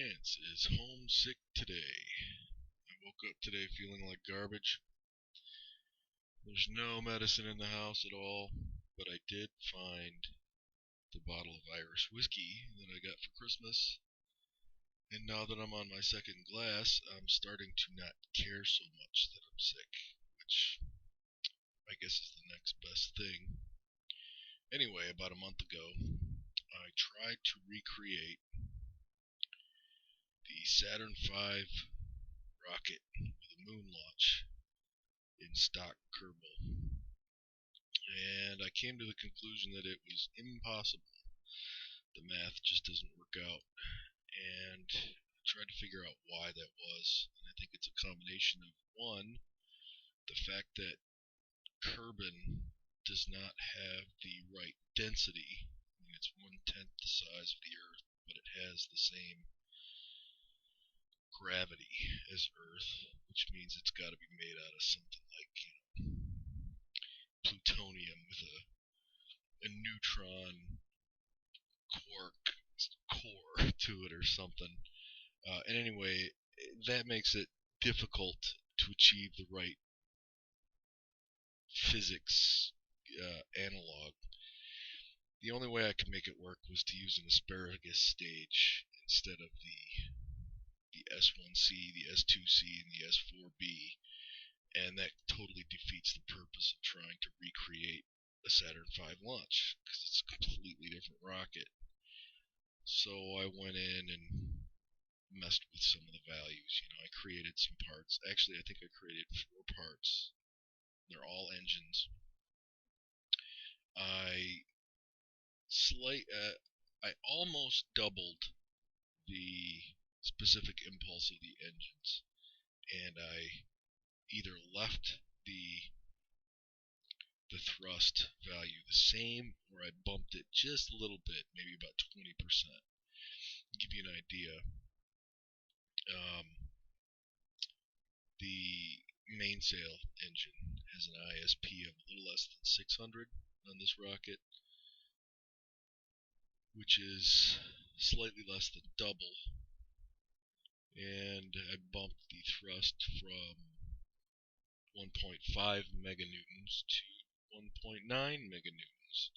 Lance is homesick today. I woke up today feeling like garbage. There's no medicine in the house at all, but I did find the bottle of Irish whiskey that I got for Christmas. And now that I'm on my second glass, I'm starting to not care so much that I'm sick, which I guess is the next best thing. Anyway, about a month ago, I tried to recreate the Saturn V rocket with a moon launch in stock Kerbal. And I came to the conclusion that it was impossible. The math just doesn't work out. And I tried to figure out why that was. And I think it's a combination of, one, the fact that Kerbin does not have the right density. I mean, it's 1/10 the size of the Earth, but it has the same gravity as Earth, which means it's got to be made out of something like, plutonium with a neutron quark core to it or something. And anyway, that makes it difficult to achieve the right physics analog. The only way I could make it work was to use an asparagus stage instead of the S1C, the S2C, and the S4B, and that totally defeats the purpose of trying to recreate a Saturn V launch, because it's a completely different rocket. So I went in and messed with some of the values. I created some parts. Actually, I think I created 4 parts. They're all engines. I almost doubled the specific impulse of the engines, and I either left the thrust value the same, or I bumped it just a little bit, maybe about 20%. To give you an idea, the mainsail engine has an ISP of a little less than 600 on this rocket, which is slightly less than double, and I bumped the thrust from 1.5 meganewtons to 1.9 meganewtons,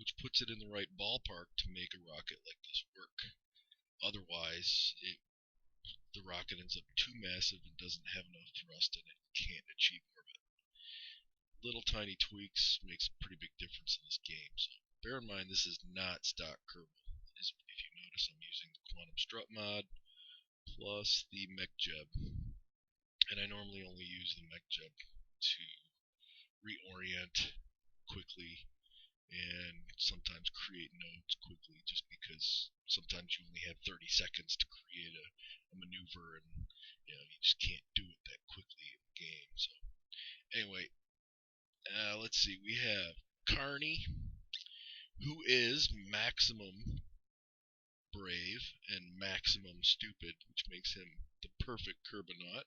which puts it in the right ballpark to make a rocket like this work. Otherwise, the rocket ends up too massive and doesn't have enough thrust in it, can't achieve orbit. Little tiny tweaks makes a pretty big difference in this game. So bear in mind, this is not stock Kerbal. If you notice, I'm using the quantum strut mod plus the mech jeb, and I normally only use the mech jeb to reorient quickly and sometimes create nodes quickly, just because sometimes you only have 30 seconds to create a maneuver, and you just can't do it that quickly in the game. So anyway, let's see, we have Carney, who is maximum brave and maximum stupid, which makes him the perfect Kerbonaut.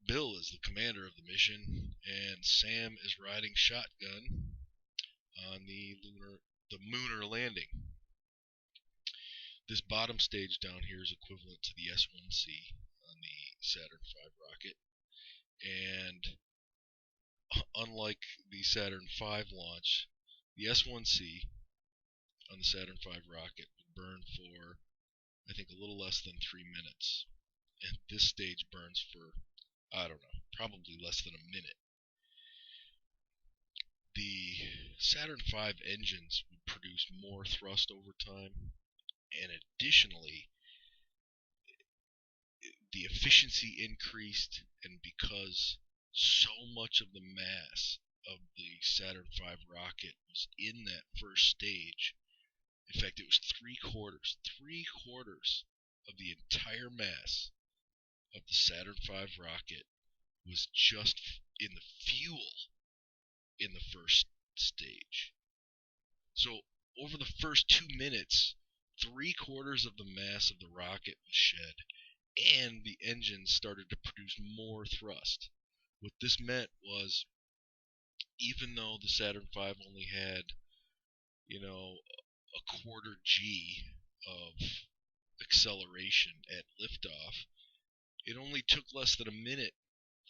Bill is the commander of the mission, and Sam is riding shotgun on the lunar landing. This bottom stage down here is equivalent to the S1C on the Saturn V rocket, and unlike the Saturn V launch, the S1C on the Saturn V rocket would burn for, I think, a little less than 3 minutes, and this stage burns for, I don't know, probably less than a minute. The Saturn V engines would produce more thrust over time, and additionally, the efficiency increased, and because so much of the mass of the Saturn V rocket was in that first stage, in fact, it was 3/4 of the entire mass of the Saturn V rocket was just in the fuel in the first stage. So over the first 2 minutes, 3/4 of the mass of the rocket was shed, and the engines started to produce more thrust. What this meant was, even though the Saturn V only had, a 1/4 G of acceleration at liftoff, it only took less than a minute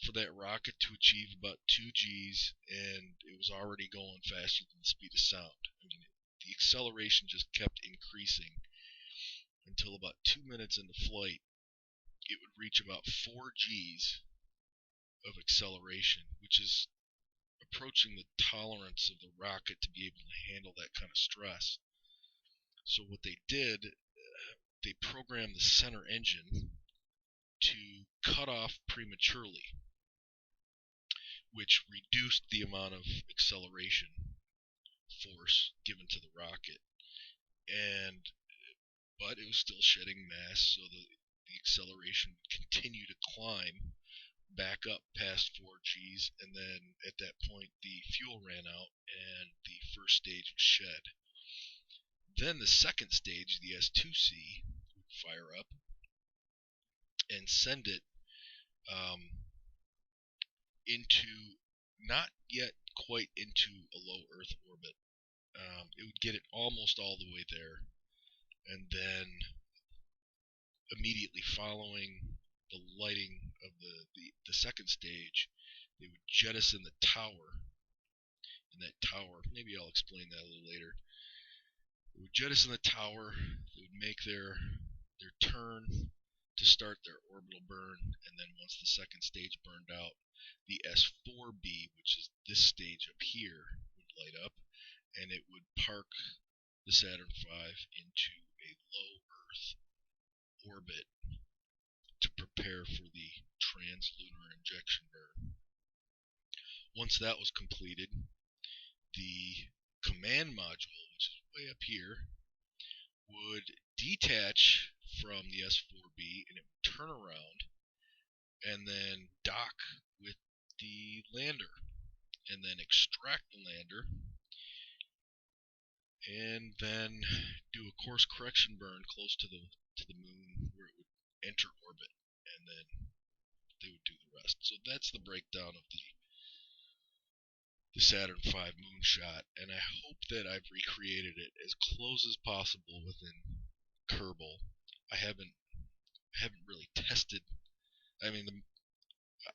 for that rocket to achieve about 2 Gs, and it was already going faster than the speed of sound. I mean, the acceleration just kept increasing until about 2 minutes into flight, it would reach about 4 Gs of acceleration, which is approaching the tolerance of the rocket to be able to handle that kind of stress. So what they did, they programmed the center engine to cut off prematurely, which reduced the amount of acceleration force given to the rocket. But it was still shedding mass, so the acceleration would continue to climb back up past 4 Gs, and then at that point the fuel ran out and the first stage was shed. Then the second stage, the S2C, would fire up and send it into, not yet quite into a low Earth orbit. It would get it almost all the way there, and then immediately following the lighting of the second stage, they would jettison the tower. And that tower, maybe I'll explain that a little later. They would jettison the tower, they would make their turn to start their orbital burn, and then once the second stage burned out, the S4B, which is this stage up here, would light up, and it would park the Saturn V into a low Earth orbit to prepare for the trans-lunar injection burn. Once that was completed, the command module, which is way up here, would detach from the S4B, and it would turn around and then dock with the lander, and then extract the lander, and then do a course correction burn close to the moon, where it would enter orbit, and then they would do the rest. So that's the breakdown of the Saturn V moonshot, and I hope that I've recreated it as close as possible within Kerbal. I haven't really tested. I mean,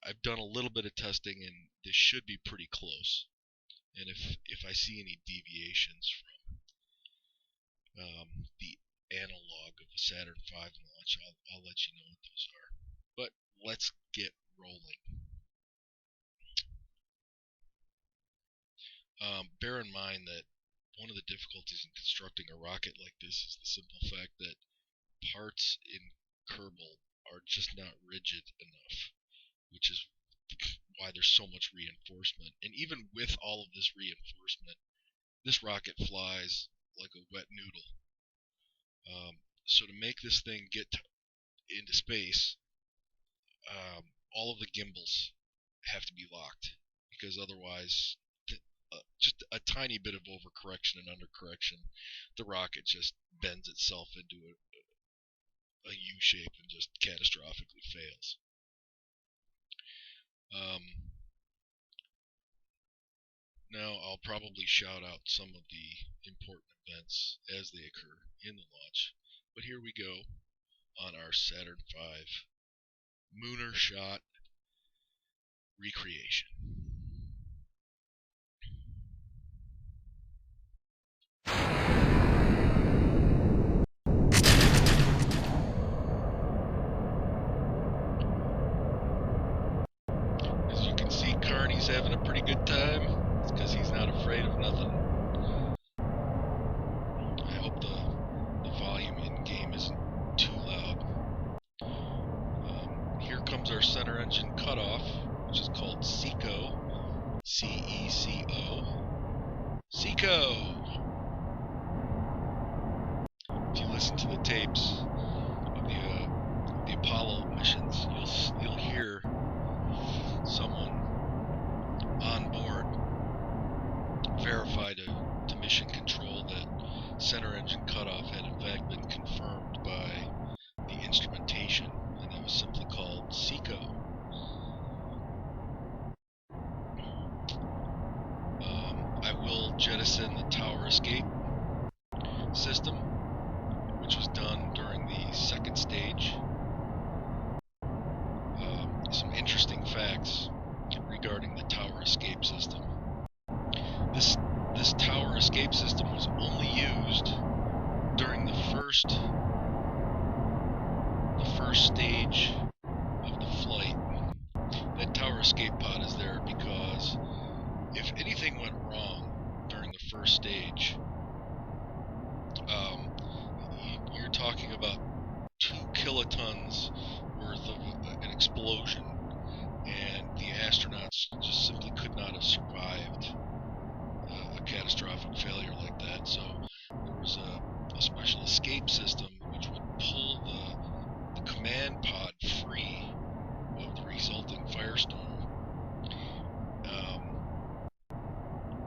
I've done a little bit of testing, and this should be pretty close. And if I see any deviations from the analog of the Saturn V launch, I'll let you know what those are. But let's get rolling. Bear in mind that one of the difficulties in constructing a rocket like this is the simple fact that parts in Kerbal are just not rigid enough, which is why there's so much reinforcement. And even with all of this reinforcement, this rocket flies like a wet noodle. So to make this thing get into space, all of the gimbals have to be locked, because otherwise, just a tiny bit of overcorrection and undercorrection, the rocket just bends itself into a U-shape and just catastrophically fails. Now I'll probably shout out some of the important events as they occur in the launch, but here we go on our Saturn V Munar shot recreation. As you can see, Carney's having a pretty good time. It's because he's not afraid of nothing. I hope the volume in game isn't too loud. Here comes our center engine cutoff, which is called CECO. C-E-C-O. CECO! If you listen to the tapes of the Apollo missions, you'll hear someone on board verify to mission control that center engine cutoff had in fact been confirmed by the instrumentation, and that was simply called CECO. I will jettison the tower escape system, which was done during the second stage. Some interesting facts regarding the tower escape system. This tower escape system was only used during the first stage of the flight. That tower escape pod is there because if anything went wrong during the first stage, you're talking about 2 kilotons worth of an explosion, and the astronauts just simply could not have survived a catastrophic failure like that. So there was a special escape system which would pull the command pod free of the resulting firestorm.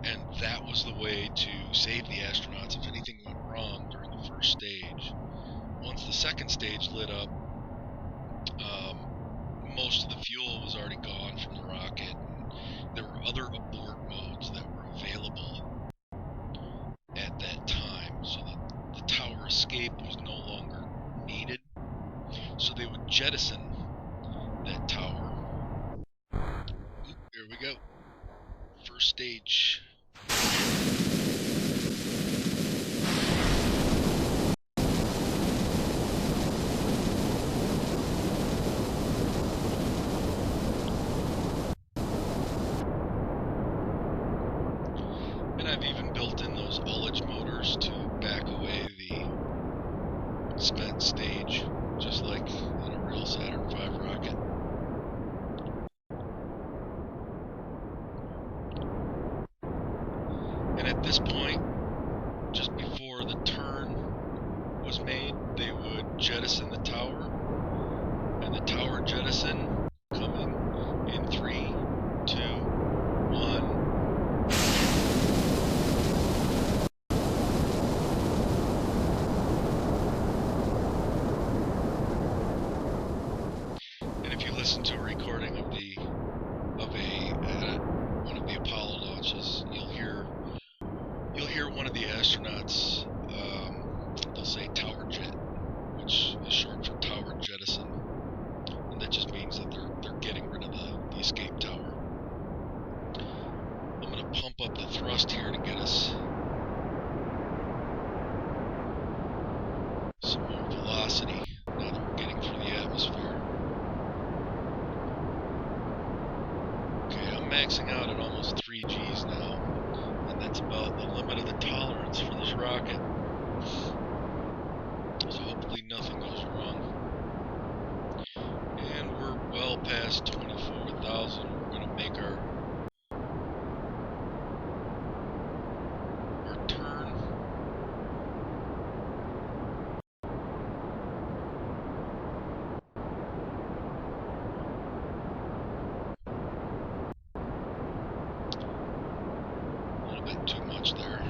And that was the way to save the astronauts if anything went wrong during the first stage. Once the second stage lit up, most of the fuel was already gone from the rocket, and there were other abort modes that were available at that time, so that the tower escape was no longer needed. So they would jettison that tower. Oop, here we go. First stage. And I've even built in those ullage motors to back away the spent stage, just like in a real Saturn V rocket. And at this point, just before the turn was made, they would jettison the tower, and the tower jettison coming in 3, 2, 1. And if you listen to a recording of one of the Apollo launches, you'll hear one of the astronauts, they'll say tower jet, which is short for tower jettison, and that just means that they're getting rid of the escape tower. I'm going to pump up the thrust here to get us some more velocity now that we're getting through the atmosphere. Okay, I'm maxing out at almost 3 Gs now, and that's about the limit of the tolerance for this rocket. So hopefully nothing goes wrong. And we're well past 24,000. We're going to make our turn. A little bit too much there.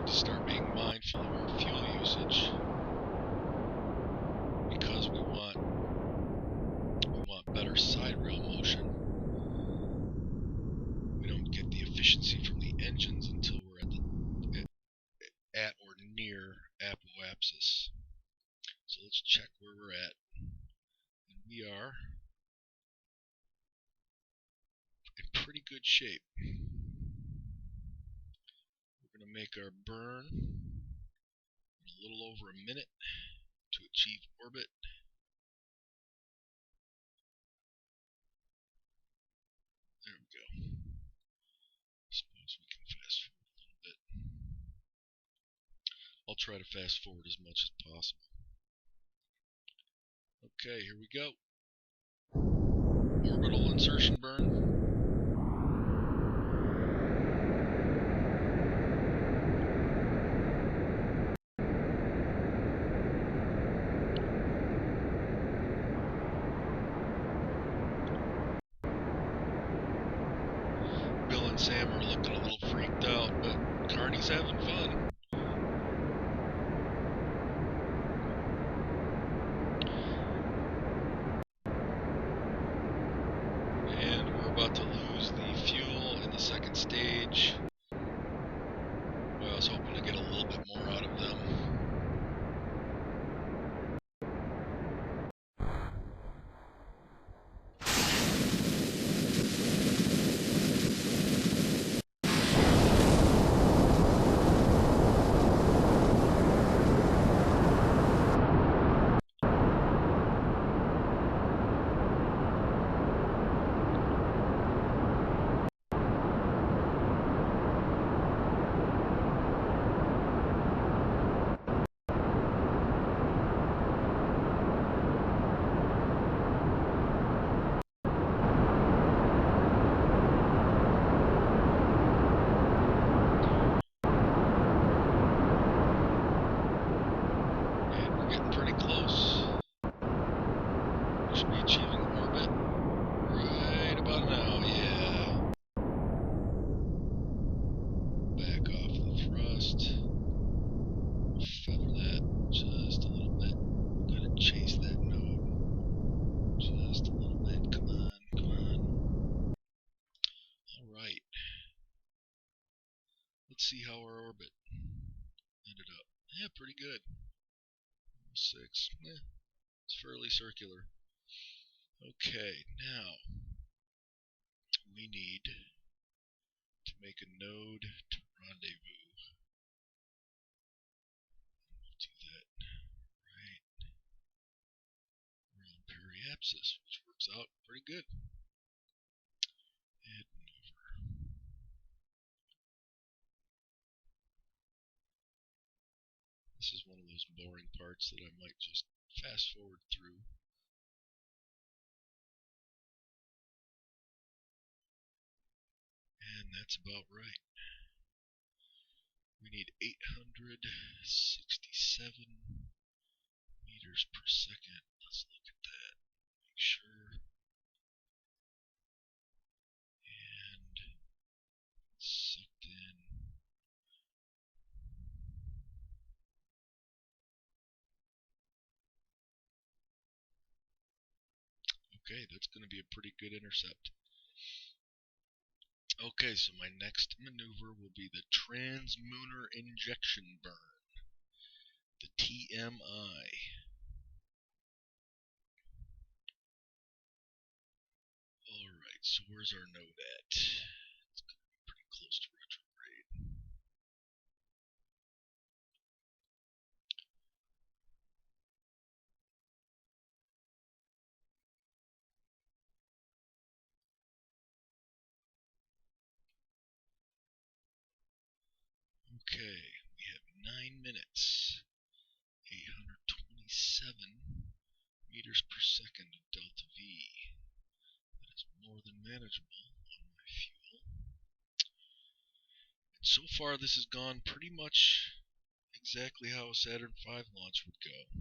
Start being mindful of our fuel usage, because we want better side rail motion. We don't get the efficiency from the engines until we're at or near apoapsis. So let's check where we're at, and we are in pretty good shape. We're going to make our burn in a little over a minute to achieve orbit. There we go. Suppose we can fast forward a little bit. I'll try to fast forward as much as possible. Okay, here we go. Orbital insertion burn. Bill and Sam are looking a little freaked out, but Carney's having fun. let's see how our orbit ended up. Yeah, pretty good. 6. It's fairly circular. Okay, now we need to make a node to rendezvous. We'll do that right around periapsis, which works out pretty good. Add maneuver. This is one of those boring parts that I might just fast forward through. And that's about right. We need 867 meters per second. Let's look at that. Make sure. And sucked in. Okay, that's going to be a pretty good intercept. Okay, so my next maneuver will be the trans-munar injection burn, the TMI. Alright, so where's our node at? It's going to be pretty close to retrograde. Okay, we have 9 minutes, 827 meters per second of delta V. That is more than manageable on my fuel. And so far this has gone pretty much exactly how a Saturn V launch would go.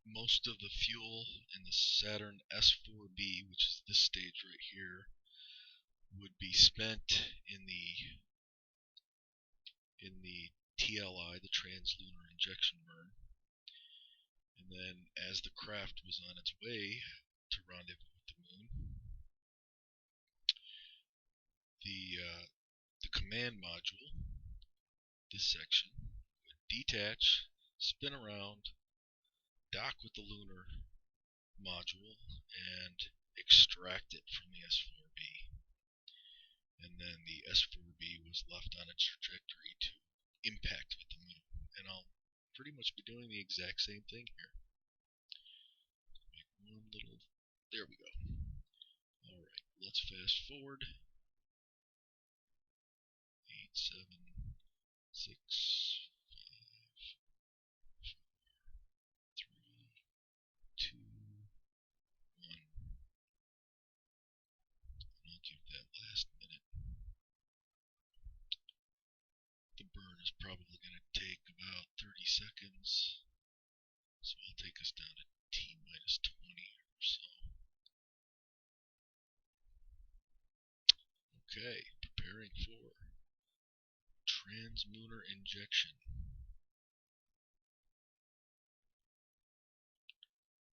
Most of the fuel in the Saturn S4B, which is this stage right here, would be spent in the TLI, the trans-lunar injection burn. And then as the craft was on its way to rendezvous with the moon, the command module, this section, would detach, spin around, dock with the lunar module, and extract it from the S4B. And then the S4B was left on its trajectory to impact with the moon. And I'll pretty much be doing the exact same thing here. Make one little, there we go. Alright, let's fast forward. 8, 7, 6, 5, 4, 3, 2, 1. And I'll give that last minute. The burn is probably going to take about 30 seconds, so I'll take us down to T-minus 20 or so. Okay, preparing for trans-munar injection.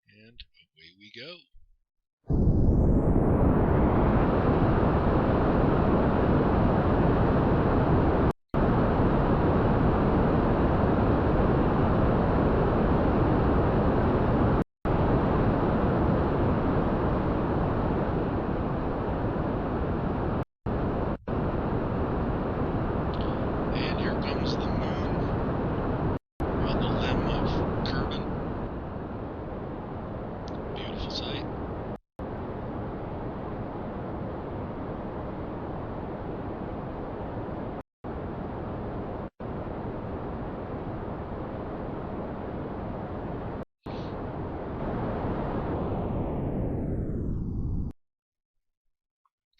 And away we go. And here comes the moon on the limb of Kerbin. Beautiful sight.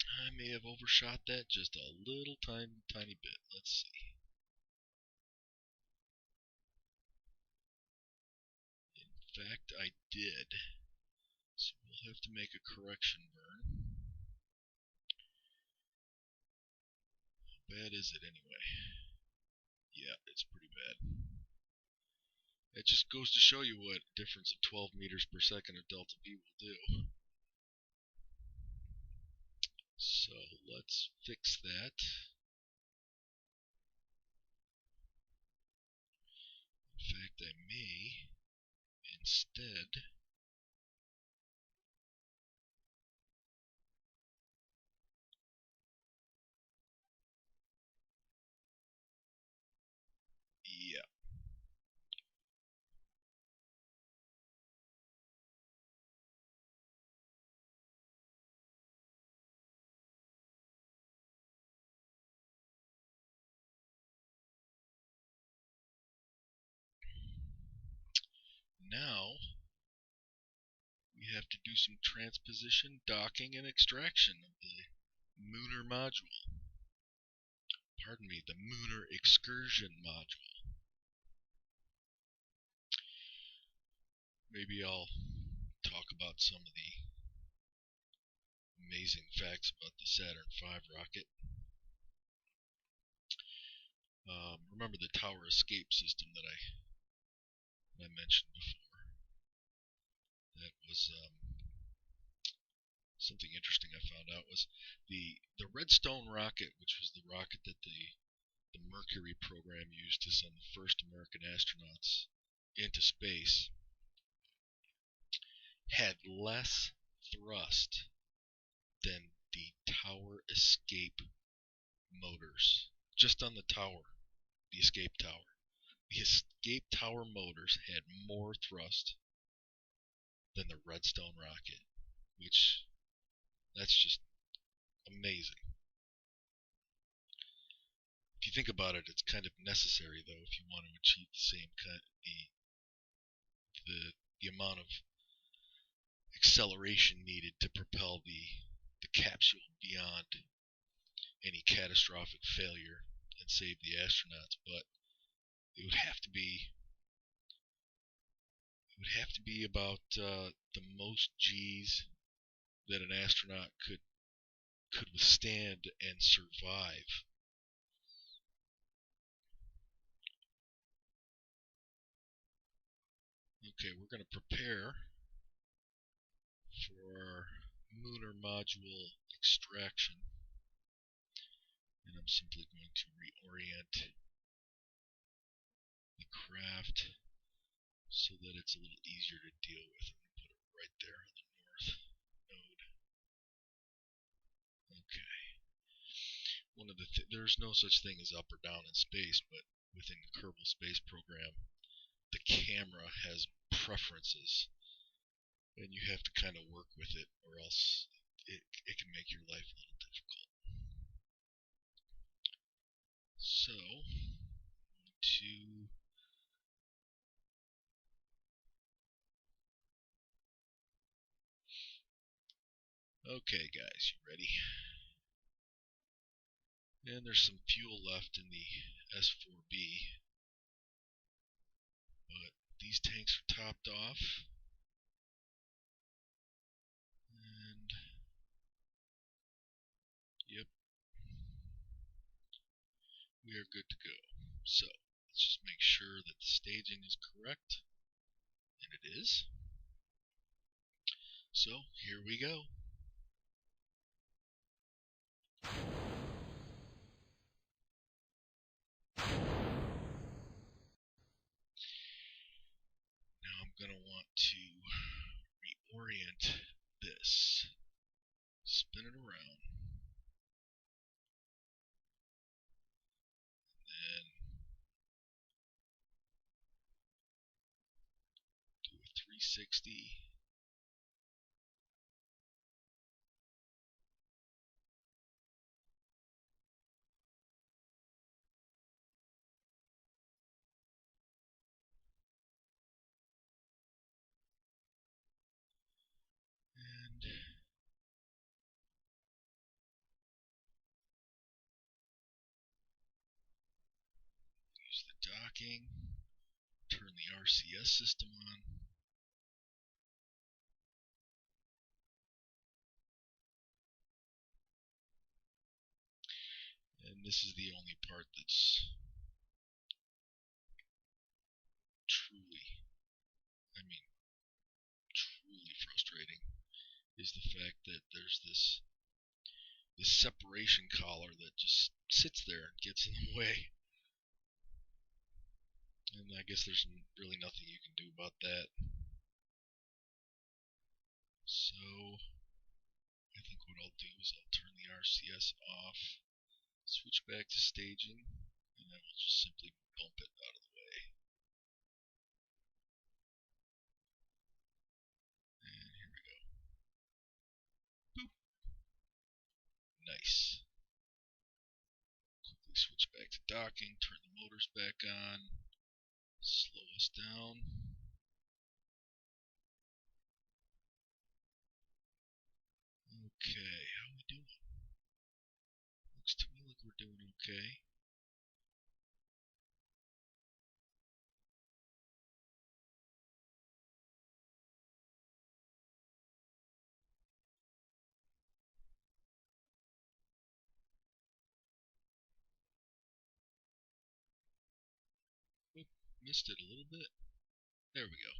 I may have overshot that just a little tiny bit. Let's see. In fact, I did. So we'll have to make a correction burn. How bad is it anyway? Yeah, it's pretty bad. It just goes to show you what a difference of 12 meters per second of delta V will do. So let's fix that. In fact, I may instead yeah. Now we have to do some transposition, docking, and extraction of the Munar module. Pardon me, the Munar excursion module. Maybe I'll talk about some of the amazing facts about the Saturn V rocket. Remember the tower escape system that I mentioned before? That was something interesting I found out was the Redstone rocket, which was the rocket that the Mercury program used to send the first American astronauts into space, had less thrust than the tower escape motors. Just on the tower, the escape tower. The escape tower motors had more thrust than the Redstone rocket, which that's just amazing. If you think about it, it's kind of necessary though if you want to achieve the same kind the amount of acceleration needed to propel the capsule beyond any catastrophic failure and save the astronauts. But it would have to be about the most G's that an astronaut could withstand and survive. Okay, we're going to prepare for Munar module extraction, and I'm simply going to reorient the craft so that it's a little easier to deal with. I'm going to put it right there on the north node. Okay. There's no such thing as up or down in space, but within the Kerbal space program, the camera has preferences, and you have to kind of work with it, or else it can make your life a little difficult. So, okay guys, you ready? And there's some fuel left in the S4B, but these tanks are topped off, and yep, we are good to go. So let's just make sure that the staging is correct, and it is. So here we go. Now I'm going to want to reorient this, spin it around, and do a 360. And use the docking, turn the RCS system on. And this is the only part that's truly frustrating, is the fact that there's this this separation collar that just sits there and gets in the way. And I guess there's really nothing you can do about that. So I think what I'll do is I'll turn the RCS off, switch back to staging, and then we'll just simply bump it out of the way. And here we go. Boop. Nice. Quickly switch back to docking, turn the motors back on, slow us down. Okay, how we doing? Looks to me like we're doing okay. Oop, missed it a little bit. There we go.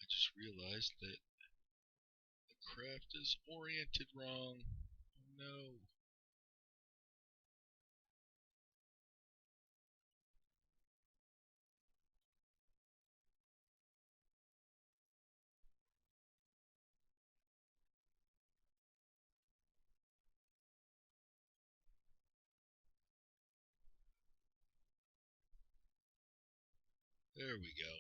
I just realized that the craft is oriented wrong. Oh no. There we go.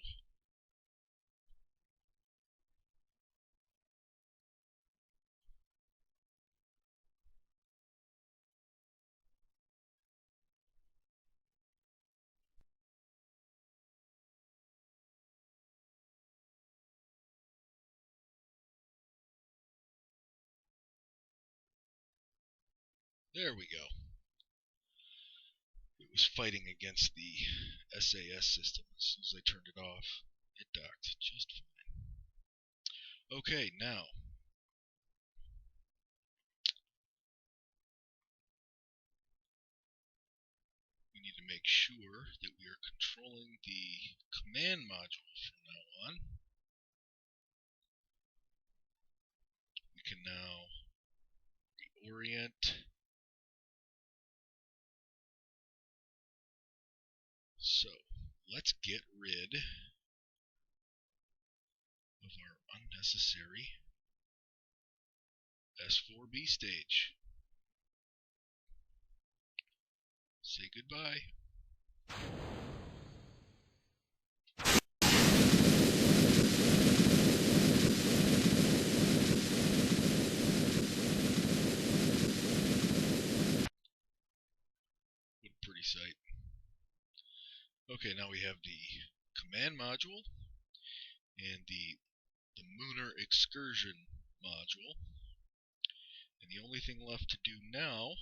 There we go. It was fighting against the SAS system. As soon as I turned it off, it docked just fine. Okay, now we need to make sure that we are controlling the command module from now on. We can now reorient. So let's get rid of our unnecessary S4B stage. Say goodbye. What a pretty sight. Okay, now we have the command module and the munar excursion module. And the only thing left to do now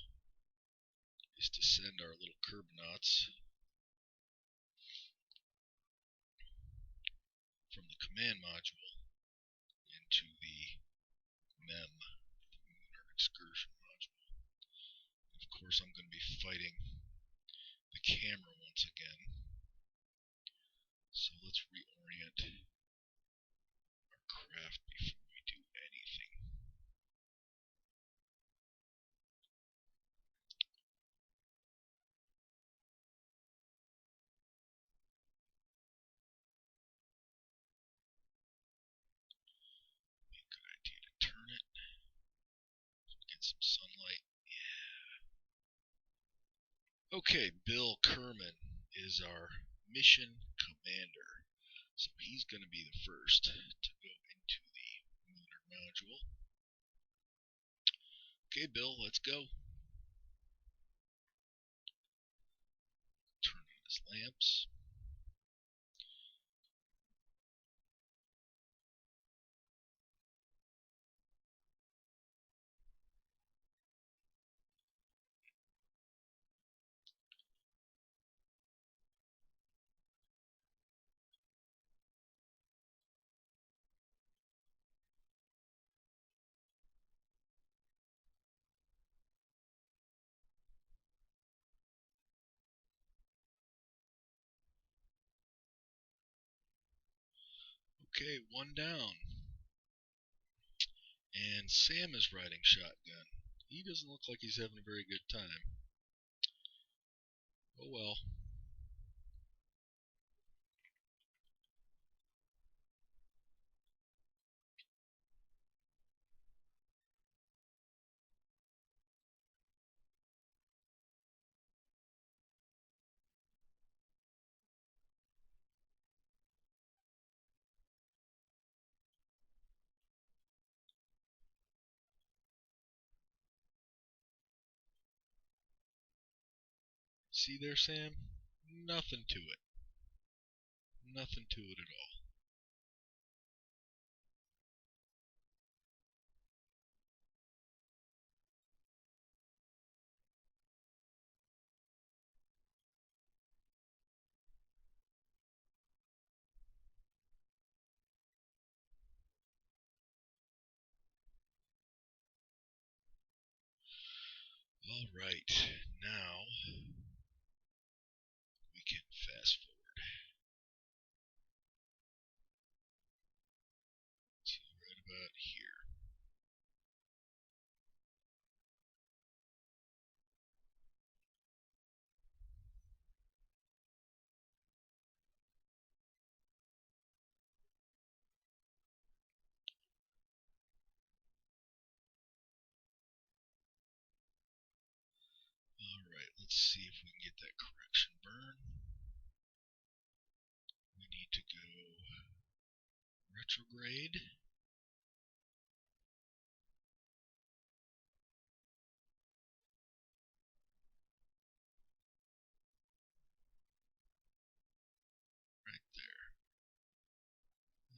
is to send our little Kerbonauts from the command module into the MEM, the munar excursion module. And of course, I'm going to be fighting the camera once again. So let's reorient our craft before we do anything. Be a good idea to turn it. Get some sunlight. Yeah. Okay, Bill Kerman is our mission commander. So he's going to be the first to go into the lunar module. Okay, Bill, let's go. Turn on his lamps. Okay, one down. And Sam is riding shotgun. He doesn't look like he's having a very good time. Oh well. See there, Sam? Nothing to it. Nothing to it at all. Alright, now we can fast forward to right about here. Alright, let's see if we can get that correction burn. We need to go retrograde. Right there.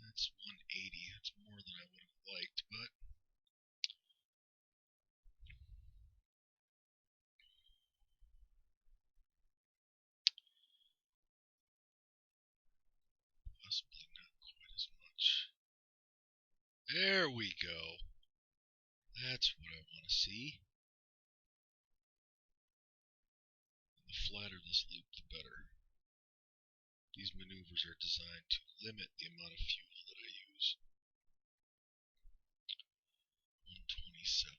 That's 180. That's more than I would have liked, but possibly not quite as much. There we go. That's what I want to see. The flatter this loop, the better. These maneuvers are designed to limit the amount of fuel that I use. 127.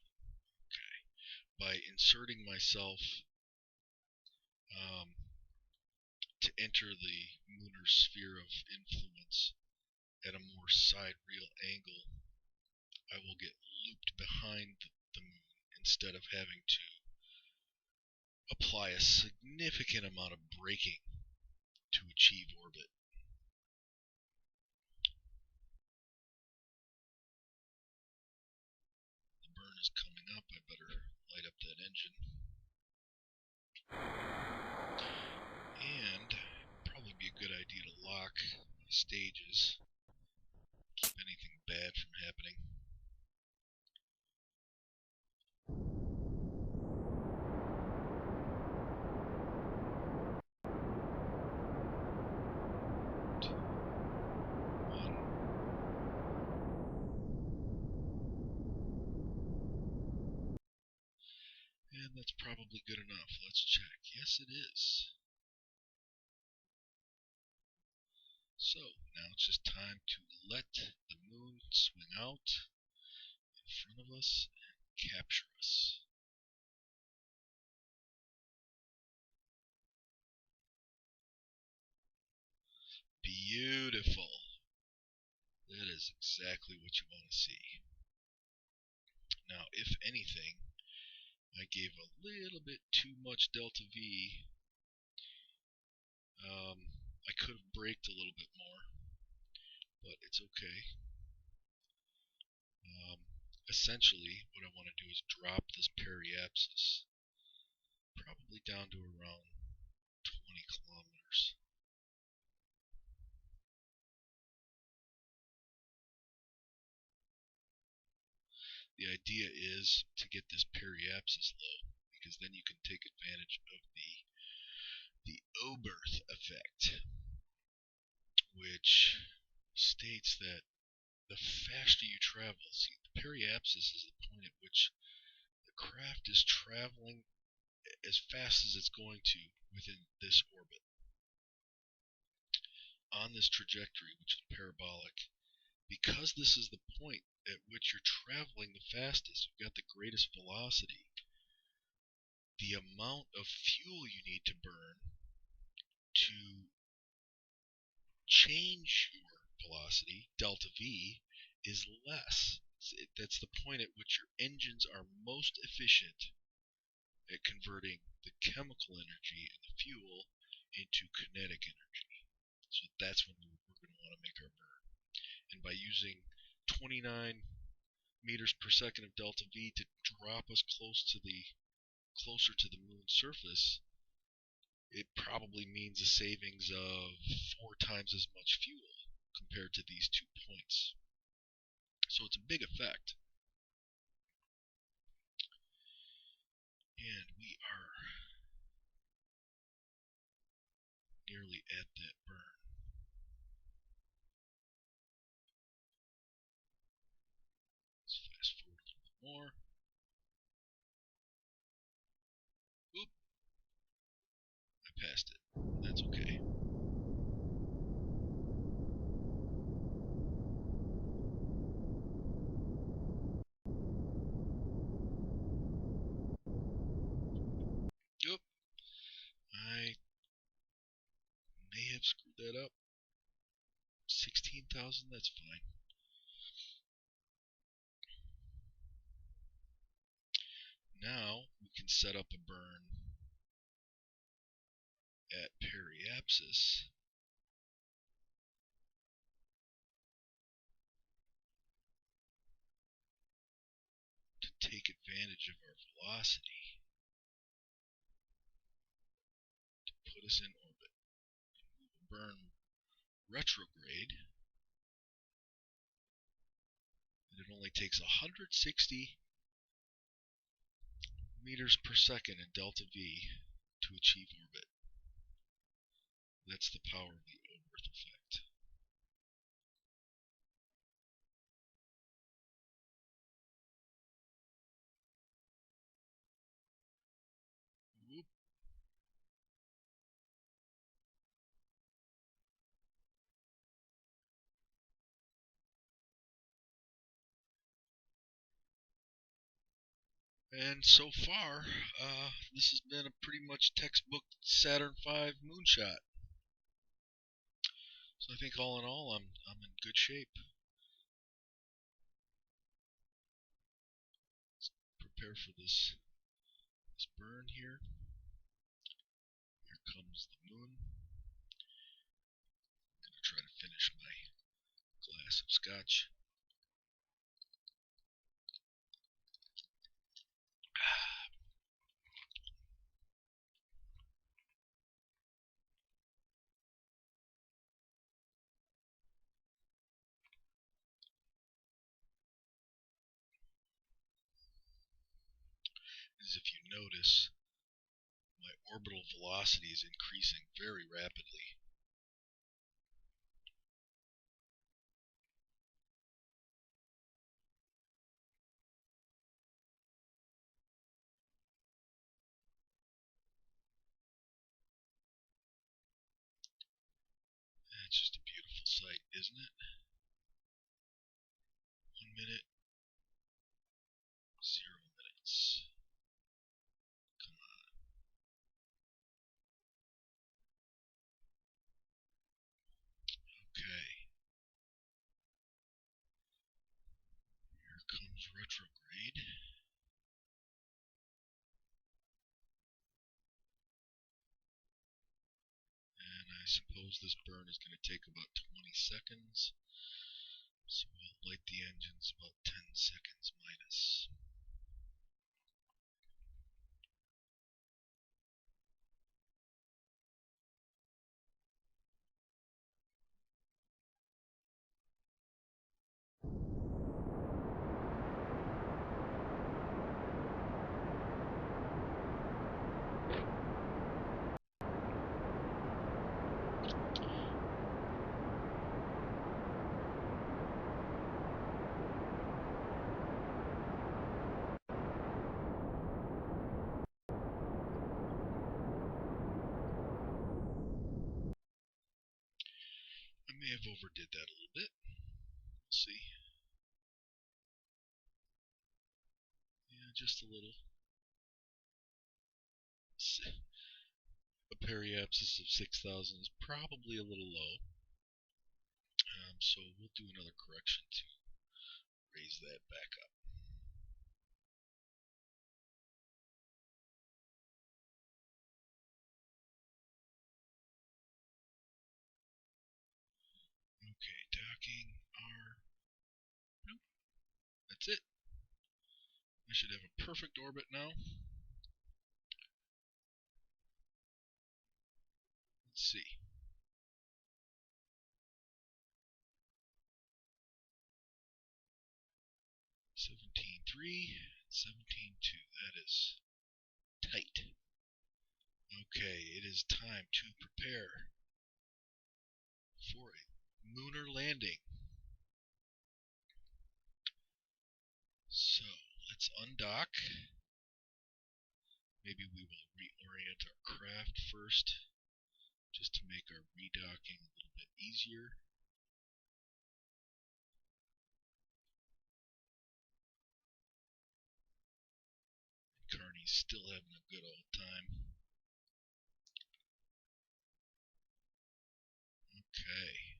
Okay. By inserting myself to enter the lunar sphere of influence at a more sidereal angle, I will get looped behind the moon instead of having to apply a significant amount of braking to achieve orbit. The burn is coming up. I better light up that engine. And probably be a good idea to lock stages. Keep anything bad from happening. And that's probably good enough. Let's check. Yes, it is. So, now it's just time to let the moon swing out in front of us and capture us. Beautiful. That is exactly what you want to see. Now, if anything, I gave a little bit too much delta V. I could have braked a little bit more, but it's okay. Essentially, what I want to do is drop this periapsis probably down to around 20 kilometers. The idea is to get this periapsis low, because then you can take advantage of the O-berth effect, which states that the faster you travel, see, the periapsis is the point at which the craft is traveling as fast as it's going to within this orbit. On this trajectory, which is parabolic, because this is the point at which you're traveling the fastest, you've got the greatest velocity, the amount of fuel you need to burn to change your velocity, delta V, is less. That's the point at which your engines are most efficient at converting the chemical energy in the fuel into kinetic energy. So that's when we're going to want to make our burn. And by using 29 meters per second of delta V to drop us closer to the moon's surface, it probably means a savings of 4 times as much fuel compared to these 2 points. So it's a big effect. And we are nearly at that burn. Let's fast forward a little bit more. Oop. I passed it. That's okay. Oop. I may have screwed that up. 16,000, that's fine. Now we can set up a burn at periapsis to take advantage of our velocity to put us in orbit. And we will burn retrograde, and it only takes 160 meters per second in delta V to achieve orbit. That's the power of the Oberth effect. Whoop. And so far, this has been a pretty much textbook Saturn V moonshot. So I think all in all, I'm in good shape. Let's prepare for this burn here. Here comes the moon. I'm going to try to finish my glass of scotch. As if you notice, my orbital velocity is increasing very rapidly. It's just a beautiful sight, isn't it? 1 minute, 0 minutes. Come on. Okay. Here comes retrograde. And I suppose this burn is going to take about 20 seconds. So we'll light the engines about 10 seconds minus. I may have overdid that a little bit. We'll see. see. Yeah, just a little. A periapsis of 6,000 is probably a little low. So we'll do another correction to raise that back up. Okay, docking R. Nope. That's it. I should have a perfect orbit now. Let's see. 17.3, 17.2. That is tight. Okay, it is time to prepare for a lunar landing. So let's undock. Maybe we will reorient our craft first, just to make our redocking a little bit easier. Carney's still having a good old time. Okay.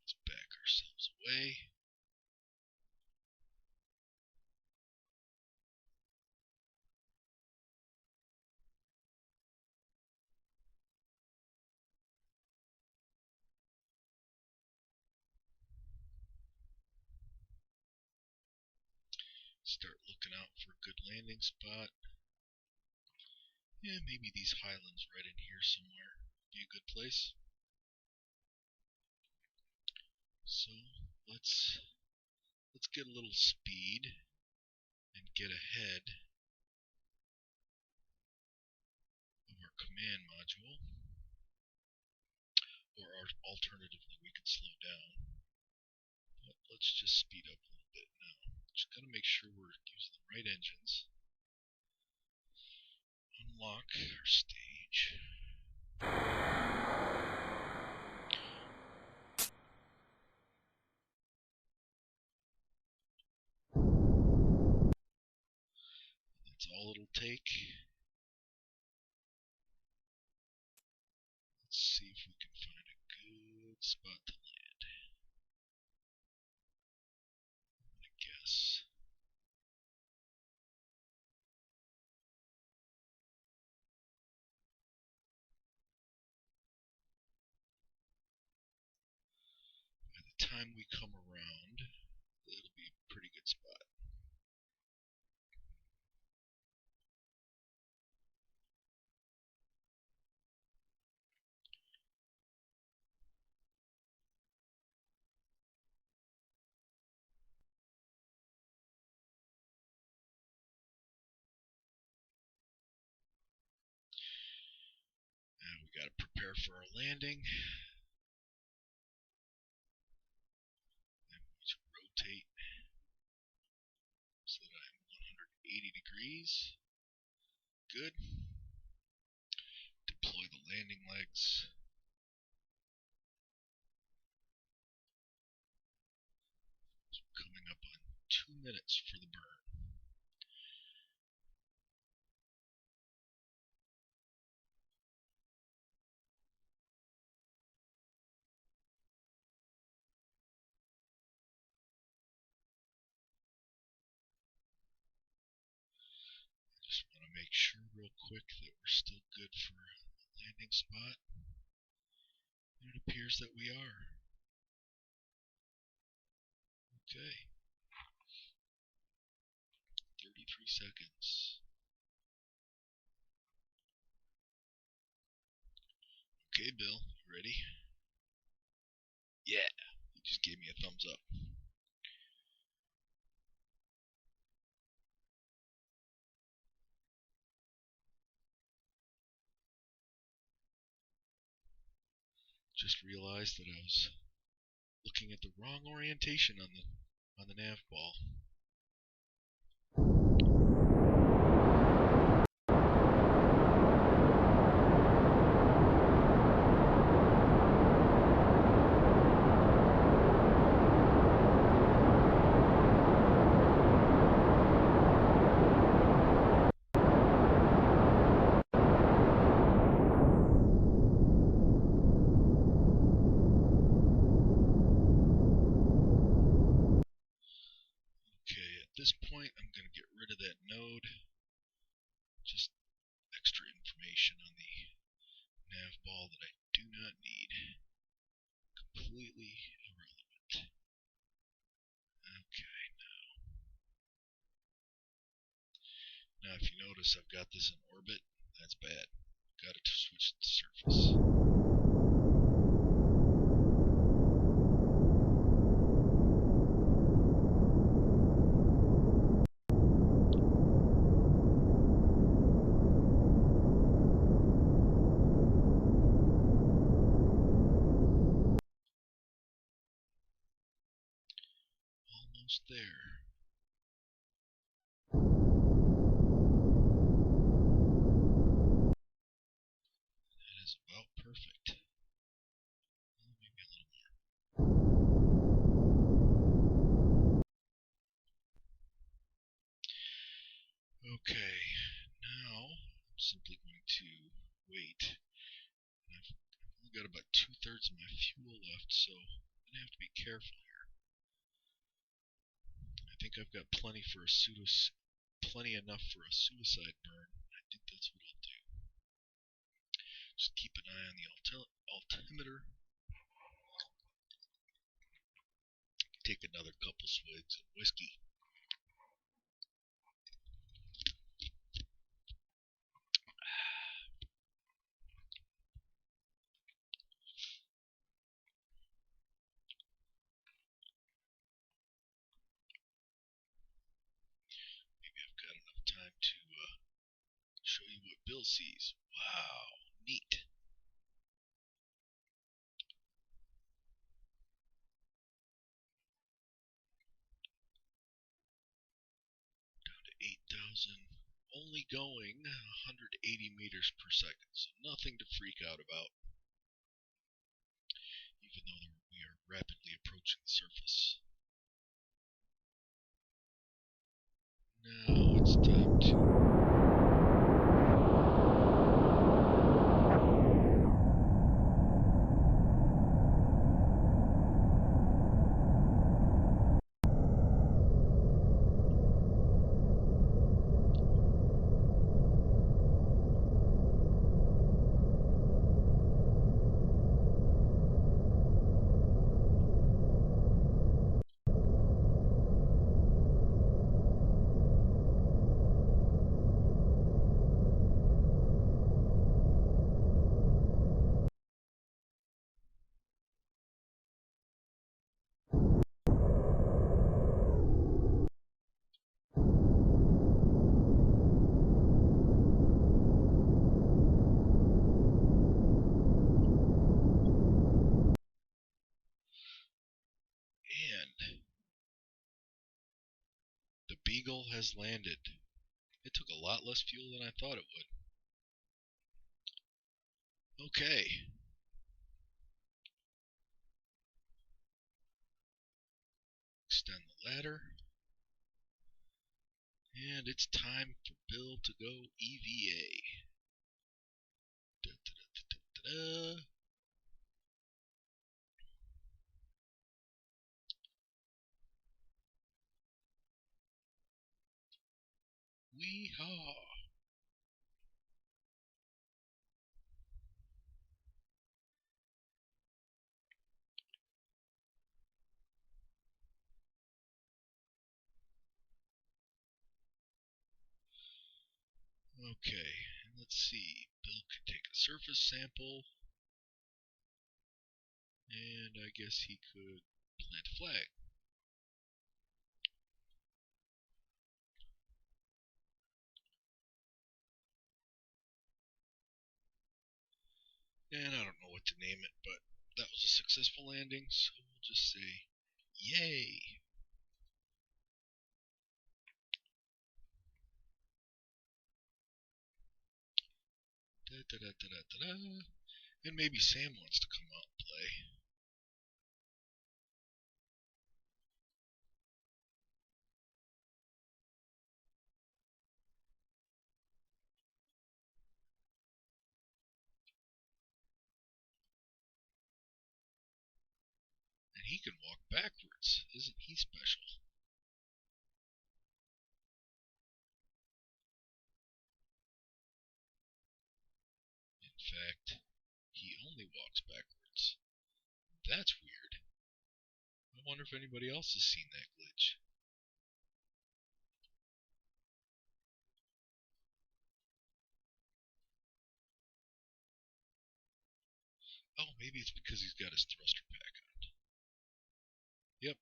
Let's back ourselves away. Start looking out for a good landing spot. Yeah, maybe these highlands right in here somewhere would be a good place. So let's get a little speed and get ahead of our command module. Or alternatively, we could slow down. But let's just speed up a little bit now. Just gotta make sure we're using the right engines. Unlock our stage. That's all it'll take. Let's see if we can find a good spot to land. I guess. By the time we come around, it'll be a pretty good spot. Now we gotta prepare for our landing. I'm going to rotate so that I'm 180 degrees. Good. Deploy the landing legs. So coming up on 2 minutes for the burn. Just want to make sure real quick that we're still good for a landing spot. And it appears that we are. Okay. 33 seconds. Okay, Bill, you ready? Yeah, he just gave me a thumbs up. Just realized that I was looking at the wrong orientation on the nav ball. point, I'm going to get rid of that node. Just extra information on the nav ball that I do not need. Completely irrelevant. Okay, now if you notice I've got this in orbit, that's bad. Got to switch to surface. Almost there. That is about perfect. Well, maybe a little more. Okay, now I'm simply going to wait. I've only got about 2/3 of my fuel left, so I'm going to have to be careful here. I think I've got plenty enough for a suicide burn. I think that's what I'll do. Just keep an eye on the altimeter. Take another couple swigs of whiskey. Maybe I've got enough time to show you what Bill sees. Wow, neat. Down to 8,000. Only going 180 meters per second, so nothing to freak out about. Even though we are rapidly approaching the surface. Now it's time to the Beagle has landed. It took a lot less fuel than I thought it would. Okay. Extend the ladder. And it's time for Bill to go EVA. Da, da, da, da, da, da. Wee-haw. Okay, and let's see. Bill could take a surface sample. And I guess he could plant a flag. And I don't know what to name it, but that was a successful landing, so we'll just say, yay! Da, da, da, da, da, da, da. And maybe Sam wants to come out and play. And he can walk backwards. Isn't he special? fact, he only walks backwards. That's weird. I wonder if anybody else has seen that glitch. Oh, maybe it's because he's got his thruster pack on. Yep.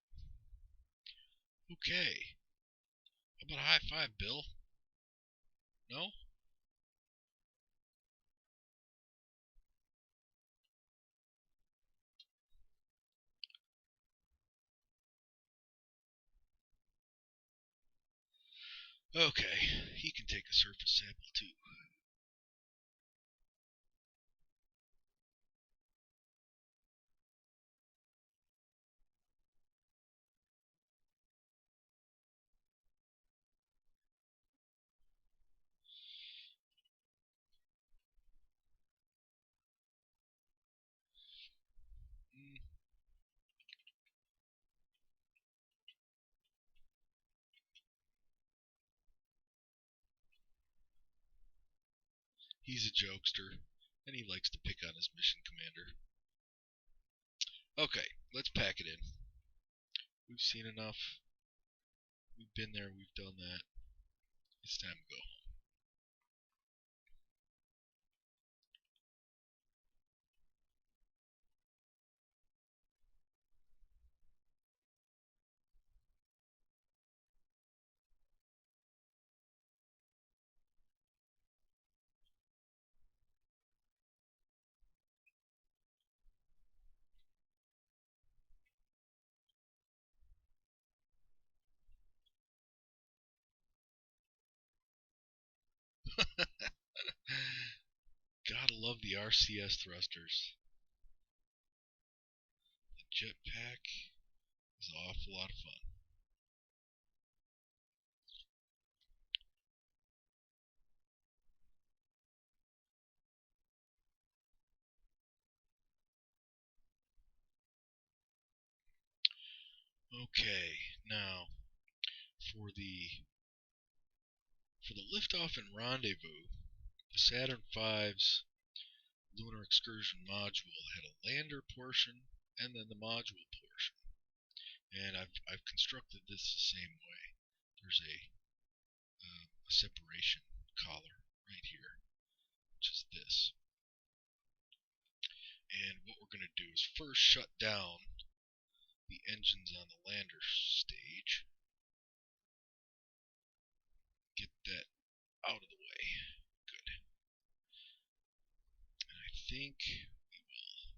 Okay. How about a high five, Bill? No? Okay, he can take a surface sample too. He's a jokester, and he likes to pick on his mission commander. Okay, let's pack it in. We've seen enough. We've been there, we've done that. It's time to go home. Gotta love the RCS thrusters. The jetpack is an awful lot of fun. Okay, now for the liftoff and rendezvous, the Saturn V's lunar excursion module had a lander portion and then the module portion. And I've constructed this the same way. There's a separation collar right here, which is this. And what we're going to do is first shut down the engines on the lander stage. Get that out of the way. Good. And I think we will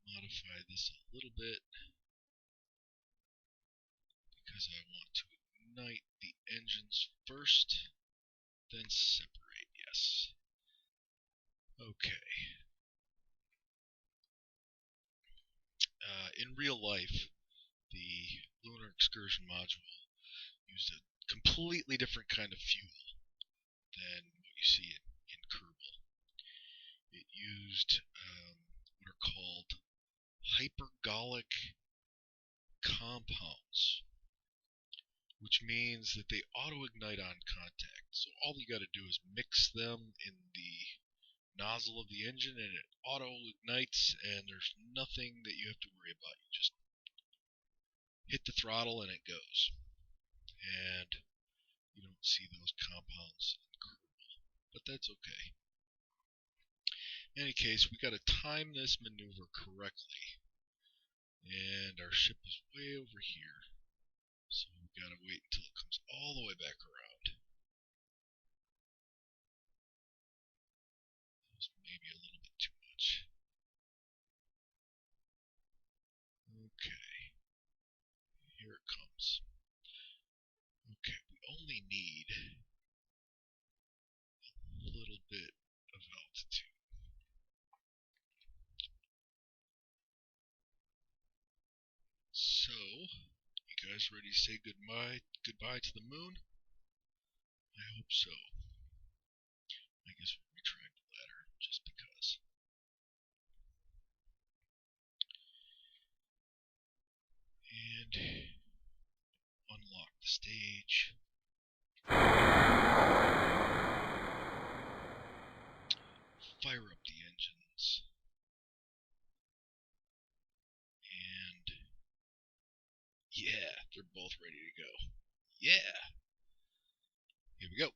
modify this a little bit because I want to ignite the engines first, then separate. Yes. Okay. In real life, the lunar excursion module used a completely different kind of fuel than what you see in Kerbal. It used what are called hypergolic compounds, which means that they auto-ignite on contact. So all you got to do is mix them in the nozzle of the engine and it auto-ignites, and there's nothing that you have to worry about. You just hit the throttle and it goes. And you don't see those compounds in Kerbal, but that's okay. In any case, we got to time this maneuver correctly, and our ship is way over here, so we've got to wait until it comes all the way back around. That was maybe a little bit too much. Okay, here it comes. Okay, we only need a little bit of altitude. So, you guys ready to say goodbye to the moon? I hope so. I guess we'll retract the ladder just because. And unlock the stage. fire up the engines. And yeah, they're both ready to go. Yeah. Here we go.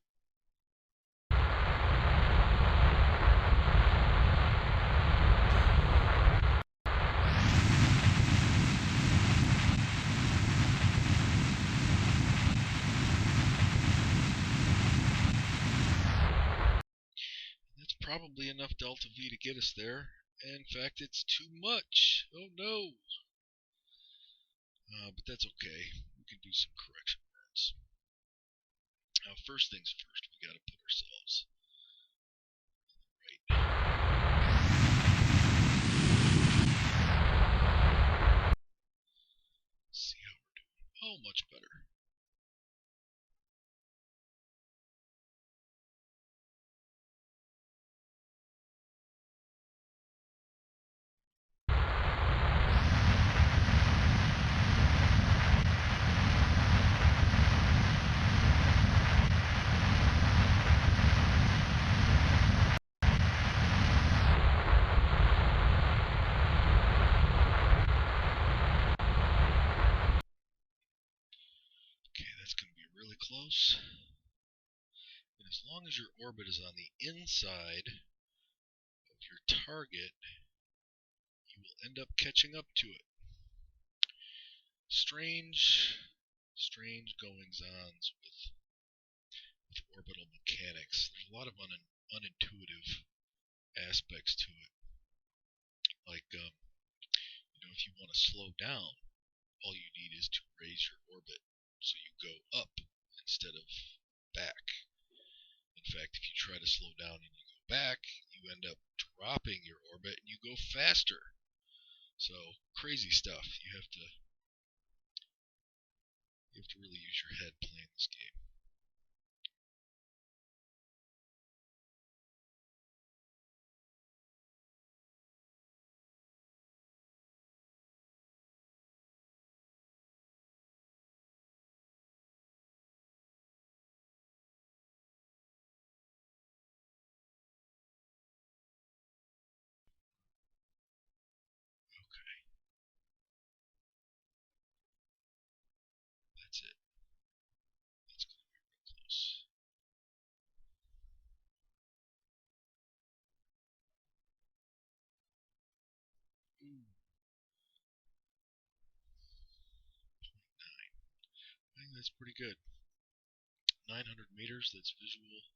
That's probably enough delta V to get us there. In fact, it's too much. Oh no. But that's okay. We can do some correction burns. Now, first things first, we gotta put ourselves right. See how we're doing. Oh, much better. Okay, that's going to be really close. And as long as your orbit is on the inside of your target, you will end up catching up to it. Strange goings-ons with orbital mechanics. There's a lot of unintuitive aspects to it. Like, if you want to slow down, all you need is to raise your orbit so you go up instead of back. In fact, if you try to slow down and you go back, you end up dropping your orbit and you go faster. So, crazy stuff. You have to really use your head playing this game. Okay. That's it. That's going to be real close. Ooh. 0.9. I think that's pretty good. 900 meters, that's visual.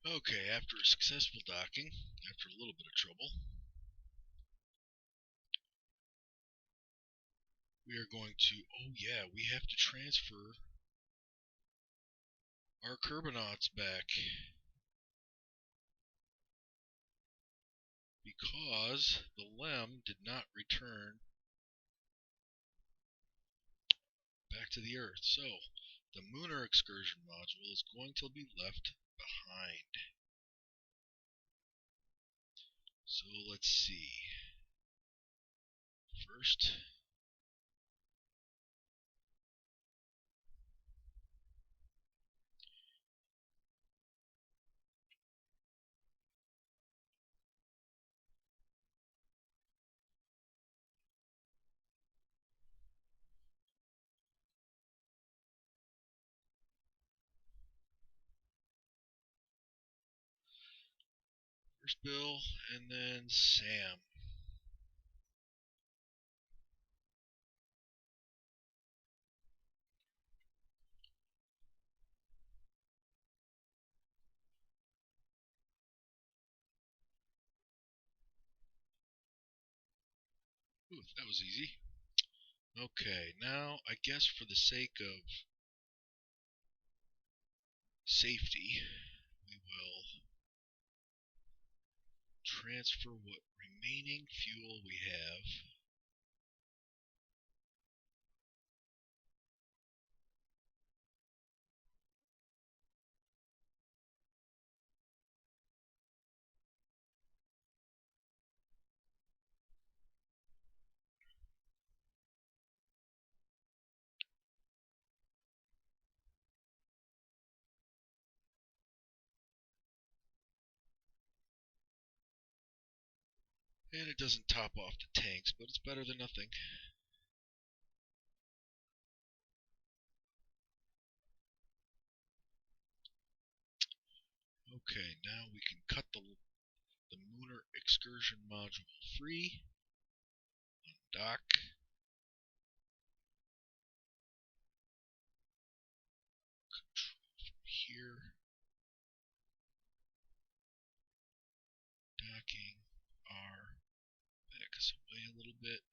Okay, after a successful docking, after a little bit of trouble, we are going to, oh yeah, we have to transfer our Kerbonauts back because the LEM did not return back to the Earth. So, the Munar excursion module is going to be left behind. So, let's see. First, Bill, and then Sam. Ooh, that was easy. Okay, now I guess for the sake of safety, we will transfer what remaining fuel we have and it doesn't top off the tanks, but it's better than nothing. Okay, now we can cut the Munar excursion module free, undock, control from here, docking, R, back us away a little bit.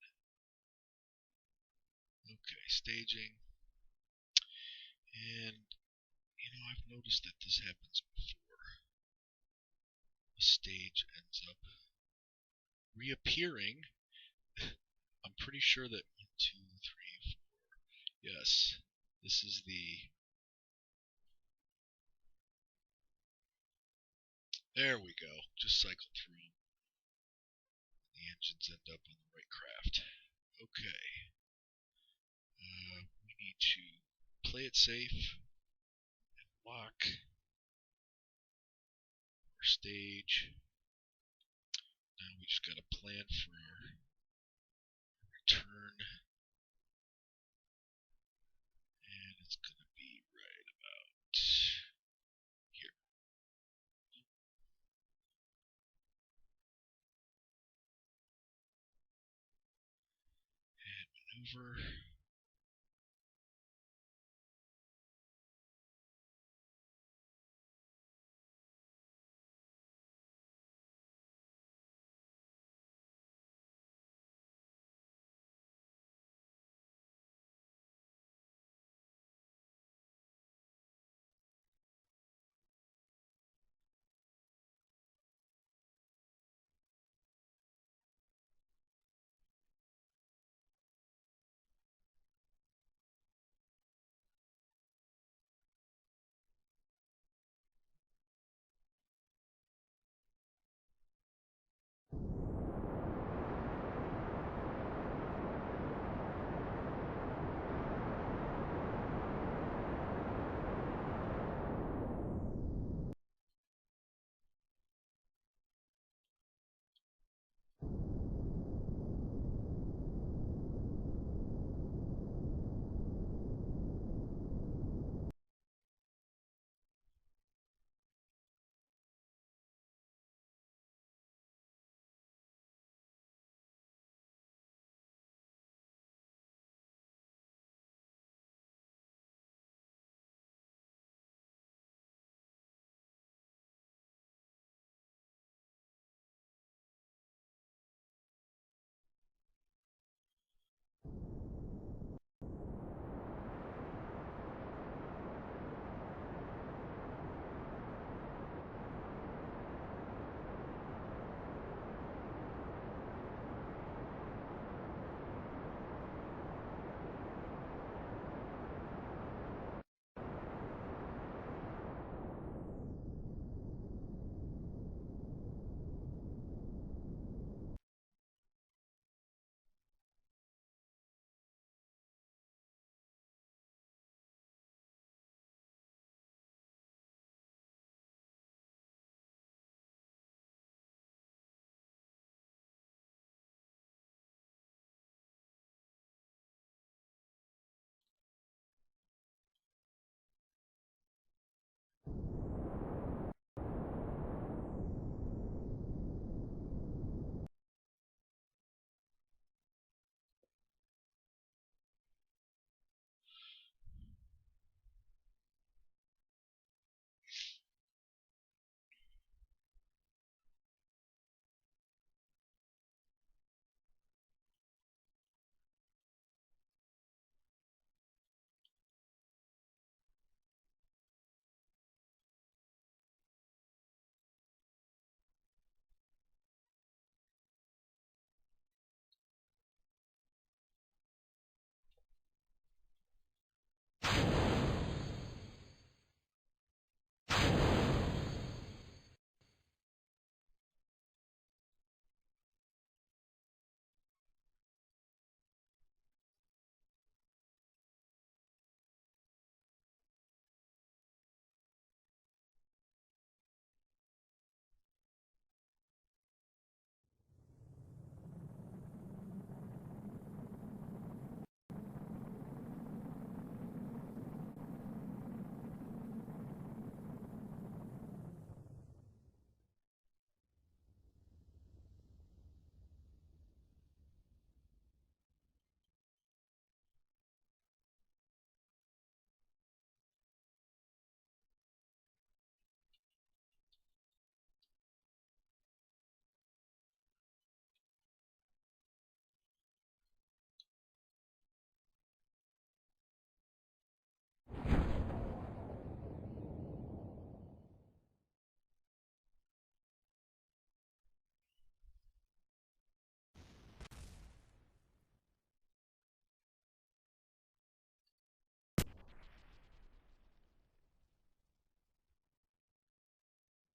Okay, staging, and I've noticed that this happens before. A stage ends up reappearing. I'm pretty sure that 1, 2, 3, 4. Yes, this is the. There we go. Just cycle through them. The engines end up on the right craft. Okay. We need to play it safe and lock our stage. Now we just got to plan for our return. And it's going to be right about here. And maneuver.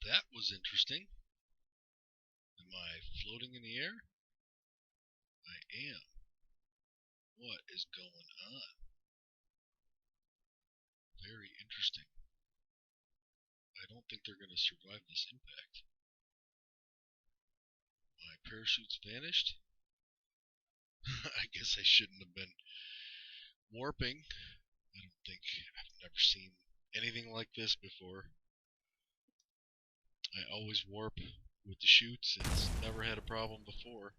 That was interesting. Am I floating in the air? I am. What is going on? Very interesting. I don't think they're going to survive this impact. My parachute's vanished. I guess I shouldn't have been warping. I've never seen anything like this before. I always warp with the chutes. It's never had a problem before.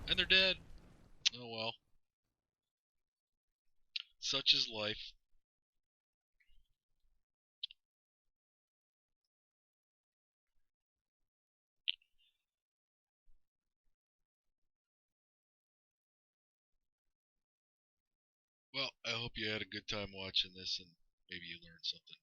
And they're dead. Oh well. Such is life. Well, I hope you had a good time watching this and maybe you learned something.